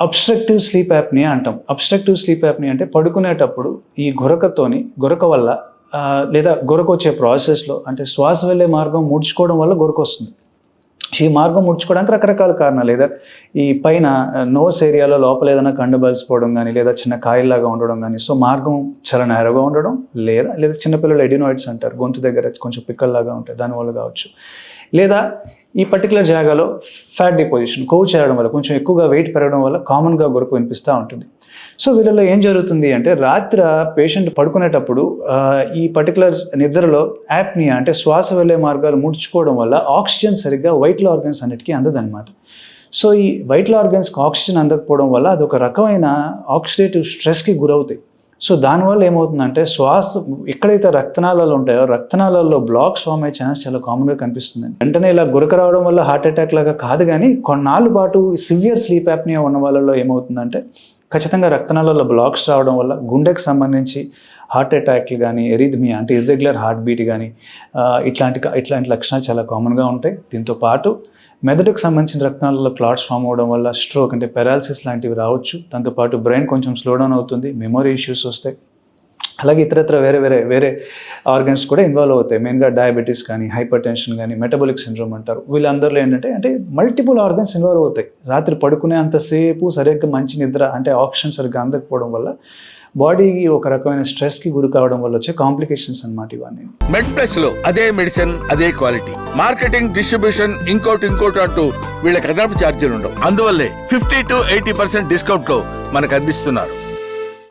Obstructive sleep apnoea అంటాం. Obstructive sleep apnoea అంటే పడుకునేటప్పుడు ఈ గురక వల్ల లేదా గురక వచ్చే ప్రాసెస్లో అంటే శ్వాస వెళ్ళే మార్గం ముడుచుకోవడం వల్ల గురక వస్తుంది. ఈ మార్గం ముడుచుకోవడానికి రకరకాల కారణాలు, లేదా ఈ పైన నోస్ ఏరియాలో లోపల ఏదైనా కండు బలిసిపోవడం కానీ, లేదా చిన్న కాయల్లాగా ఉండడం కానీ, సో మార్గం చాలా నేరగా ఉండడం, లేదా చిన్నపిల్లలు ఎడినాయిడ్స్ అంటారు, గొంతు దగ్గర కొంచెం పిక్కల్లాగా ఉంటాయి, దానివల్ల కావచ్చు. లేదా ఈ పర్టికులర్ జాగాలో ఫ్యాట్ డిపోజిషన్, కొవ్వు చేరడం వల్ల, కొంచెం ఎక్కువగా వెయిట్ పెరగడం వల్ల కామన్గా గురక వినిపిస్తూ ఉంటుంది. సో వీళ్ళలో ఏం జరుగుతుంది అంటే రాత్రి పేషెంట్ పడుకునేటప్పుడు ఈ పర్టికులర్ నిద్రలో యాప్నియా అంటే శ్వాస వెళ్ళే మార్గాలు ముడుచుకోవడం వల్ల ఆక్సిజన్ సరిగ్గా వైటల్ ఆర్గన్స్ అన్నిటికీ అందదన్నమాట. సో ఈ వైటల్ ఆర్గన్స్కి ఆక్సిజన్ అందకపోవడం వల్ల అది ఒక రకమైన ఆక్సిడేటివ్ స్ట్రెస్కి గురవుతాయి. సో దానివల్ల ఏమవుతుందంటే శ్వాస ఎక్కడైతే రక్తనాళాలు ఉంటాయో రక్తనాళాల్లో బ్లాక్స్ ఫామ్ అయ్యే ఛాన్స్ చాలా కామన్గా కనిపిస్తుంది. వెంటనే ఇలా గురక రావడం వల్ల హార్ట్ అటాక్ లాగా కాదు, కానీ కొన్నాళ్ళ పాటు సివియర్ స్లీప్ యాప్నియా ఉన్న వాళ్ళలో ఏమవుతుందంటే ఖచ్చితంగా రక్తనాళాల్లో బ్లాక్స్ రావడం వల్ల గుండెకి సంబంధించి హార్ట్ అటాక్లు కానీ, ఎరిథమియా అంటే ఇర్రెగ్యులర్ హార్ట్ బీట్ కానీ ఇట్లాంటి లక్షణాలు చాలా కామన్గా ఉంటాయి. దీంతో పాటు మెదడుకు సంబంధించిన రక్తనాళాల్లో క్లాట్స్ ఫామ్ అవ్వడం వల్ల స్ట్రోక్ అంటే పెరాలసిస్ లాంటివి రావచ్చు. దాంతోపాటు బ్రెయిన్ కొంచెం స్లో డౌన్ అవుతుంది, మెమొరీ ఇష్యూస్ వస్తాయి. అలాగే ఇతరత్ర వేరే ఆర్గన్స్ కూడా ఇన్వాల్వ్ అవుతాయి. మెయిన్గా డయాబెటీస్ కానీ, హైపర్ టెన్షన్ కానీ, మెటబాలిక్ సిండ్రోమ్ అంటారు. వీళ్ళందరిలో ఏంటంటే మల్టిపుల్ ఆర్గన్స్ ఇన్వాల్వ్ అవుతాయి. రాత్రి పడుకునే అంతసేపు సరిగ్గా మంచి నిద్ర అంటే ఆక్సిజన్ సరిగ్గా అందకపోవడం వల్ల బాడీకి ఒక రకమైన స్ట్రెస్కి గురి కావడం వల్ల వచ్చే కాంప్లికేషన్స్ అన్నమాట ఇవన్నీ. మెడ్ ప్లస్ లో అదే మెడిసిన్, అదే క్వాలిటీ, మార్కెటింగ్, డిస్ట్రిబ్యూషన్ ఇంకోటి అంటూ వీళ్ళకి అదనపు ఛార్జీలు ఉండవు. అందువల్లే 50 to 80% డిస్కౌంట్ లో మనకు అందిస్తున్నారు.